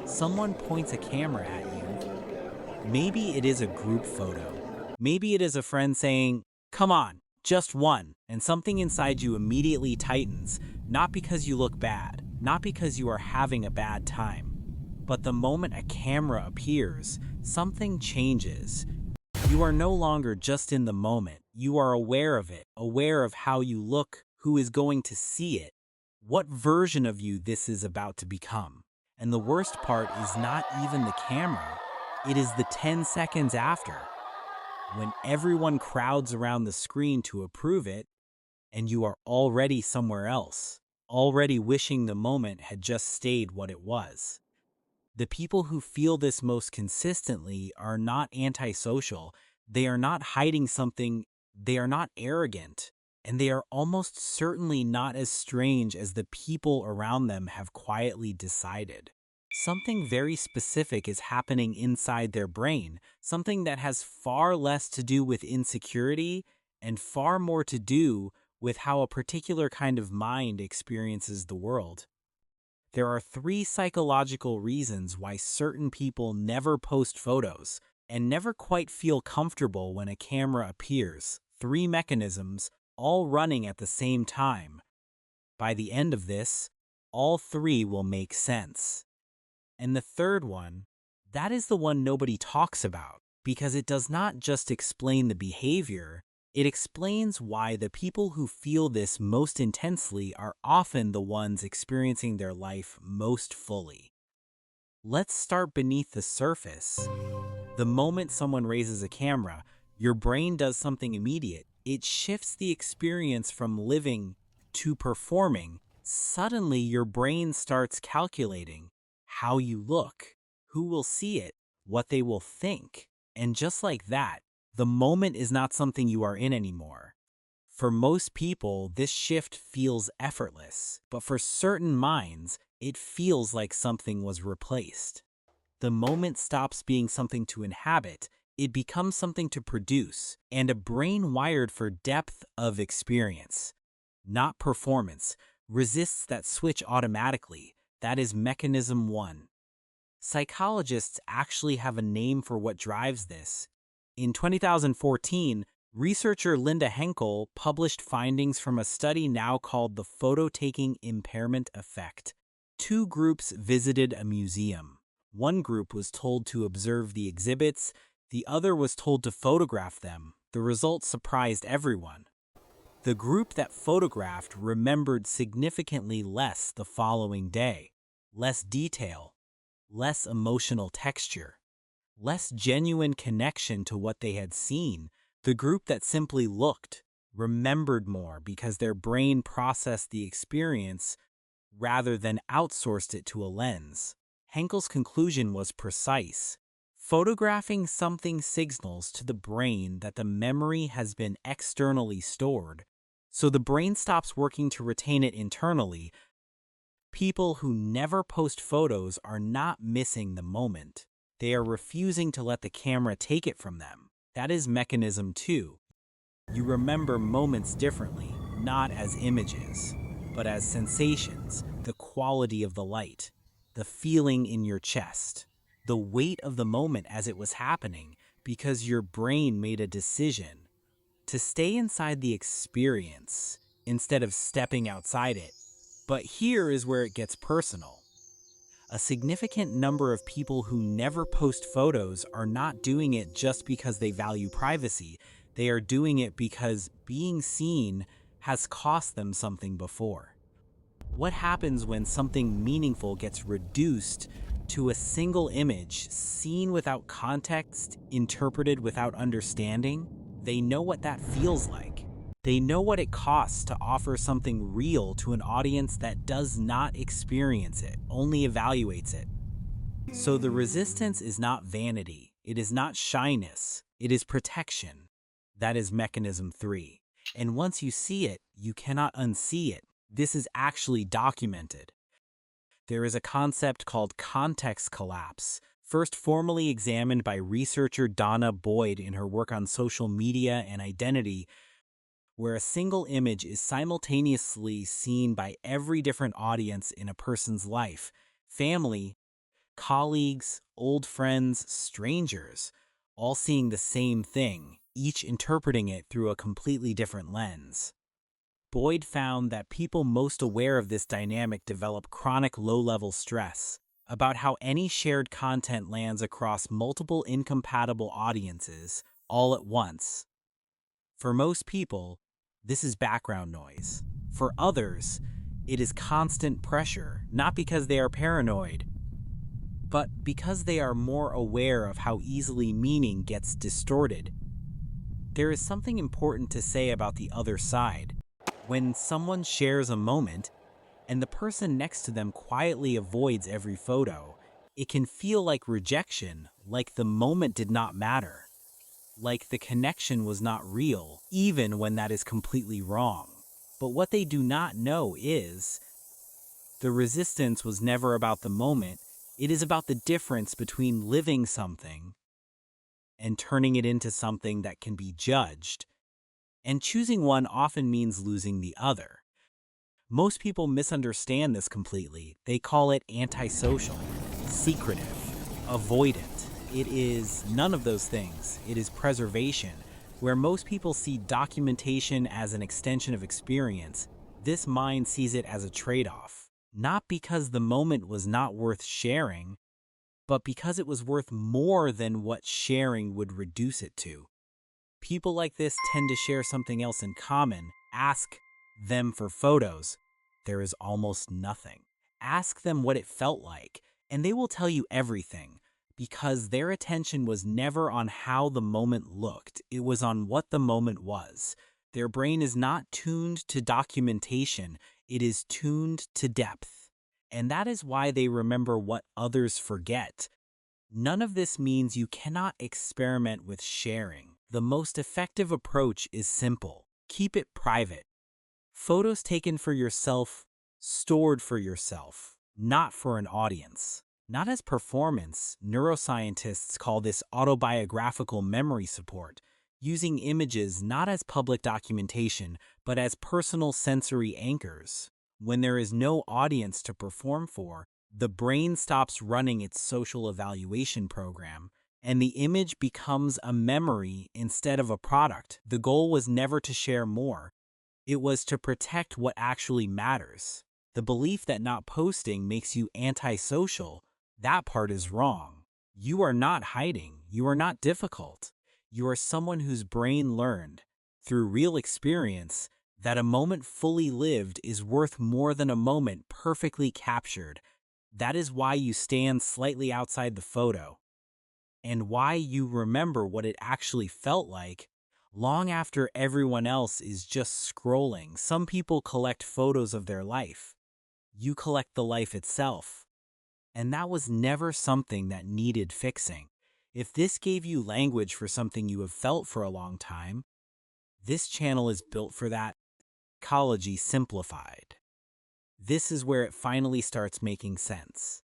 Someone points a camera at you. Maybe it is a group photo. Maybe it is a friend saying, "Come on, just one," and something inside you immediately tightens, not because you look bad, not because you are having a bad time. But the moment a camera appears, something changes. You are no longer just in the moment. You are aware of it, aware of how you look, who is going to see it, what version of you this is about to become. And the worst part is not even the camera. It is the 10 seconds after, when everyone crowds around the screen to approve it, and you are already somewhere else, already wishing the moment had just stayed what it was. The people who feel this most consistently are not antisocial, they are not hiding something, they are not arrogant, and they are almost certainly not as strange as the people around them have quietly decided. Something very specific is happening inside their brain, something that has far less to do with insecurity and far more to do with how a particular kind of mind experiences the world. There are 3 psychological reasons why certain people never post photos and never quite feel comfortable when a camera appears. 3 mechanisms, all running at the same time. By the end of this, all 3 will make sense. And the third one, that is the one nobody talks about, because it does not just explain the behavior, it explains why the people who feel this most intensely are often the ones experiencing their life most fully. Let's start beneath the surface. The moment someone raises a camera, your brain does something immediate. It shifts the experience from living to performing. Suddenly, your brain starts calculating how you look, who will see it, what they will think. And just like that, the moment is not something you are in anymore. For most people, this shift feels effortless, but for certain minds, it feels like something was replaced. The moment stops being something to inhabit, it becomes something to produce, and a brain wired for depth of experience, not performance, resists that switch automatically. That is mechanism 1. Psychologists actually have a name for what drives this. In 2014, researcher Linda Henkel published findings from a study now called the photo-taking impairment effect. 2 groups visited a museum. One group was told to observe the exhibits, the other was told to photograph them. The results surprised everyone. The group that photographed remembered significantly less the following day. Less detail, less emotional texture, less genuine connection to what they had seen. The group that simply looked remembered more because their brain processed the experience rather than outsourced it to a lens. Henkel's conclusion was precise. Photographing something signals to the brain that the memory has been externally stored, so the brain stops working to retain it internally. People who never post photos are not missing the moment. They are refusing to let the camera take it from them. That is mechanism 2. You remember moments differently, not as images, but as sensations, the quality of the light, the feeling in your chest, the weight of the moment as it was happening, because your brain made a decision to stay inside the experience instead of stepping outside it. But here is where it gets personal. A significant number of people who never post photos are not doing it just because they value privacy. They are doing it because being seen has cost them something before. What happens when something meaningful gets reduced to a single image, seen without context, interpreted without understanding? They know what that feels like. They know what it costs to offer something real to an audience that does not experience it, only evaluates it. So the resistance is not vanity, it is not shyness, it is protection. That is mechanism 3. And once you see it, you cannot unsee it. This is actually documented. There is a concept called context collapse, first formally examined by researcher Donna Boyd in her work on social media and identity, where a single image is simultaneously seen by every different audience in a person's life: family, Colleagues, old friends, strangers, all seeing the same thing, each interpreting it through a completely different lens. Boyd found that people most aware of this dynamic develop chronic low-level stress about how any shared content lands across multiple incompatible audiences all at once. For most people, this is background noise. For others, it is constant pressure, not because they are paranoid, but because they are more aware of how easily meaning gets distorted. There is something important to say about the other side. When someone shares a moment, and the person next to them quietly avoids every photo, it can feel like rejection, like the moment did not matter, like the connection was not real, even when that is completely wrong. But what they do not know is, the resistance was never about the moment, it is about the difference between living something and turning it into something that can be judged. And choosing one often means losing the other. Most people misunderstand this completely. They call it antisocial, secretive, avoidant. It is none of those things. It is preservation. Where most people see documentation as an extension of experience, this mind sees it as a trade-off. Not because the moment was not worth sharing, but because it was worth more than what sharing would reduce it to. People like this tend to share something else in common. Ask them for photos. There is almost nothing. Ask them what it felt like, and they will tell you everything, because their attention was never on how the moment looked. It was on what the moment was. Their brain is not tuned to documentation. It is tuned to depth. And that is why they remember what others forget. None of this means you cannot experiment with sharing. The most effective approach is simple. Keep it private. Photos taken for yourself, stored for yourself, not for an audience. Not as performance. Neuroscientists call this autobiographical memory support, using images not as public documentation, but as personal sensory anchors. When there is no audience to perform for, the brain stops running its social evaluation program, and the image becomes a memory instead of a product. The goal was never to share more. It was to protect what actually matters. The belief that not posting makes you antisocial, that part is wrong. You are not hiding. You are not difficult. You are someone whose brain learned, through real experience, that a moment fully lived is worth more than a moment perfectly captured. That is why you stand slightly outside the photo, and why you remember what it actually felt like long after everyone else is just scrolling. Some people collect photos of their life. You collect the life itself. And that was never something that needed fixing. If this gave you language for something you have felt for a long time, this channel is built for that. Psychology simplified. This is where it finally starts making sense.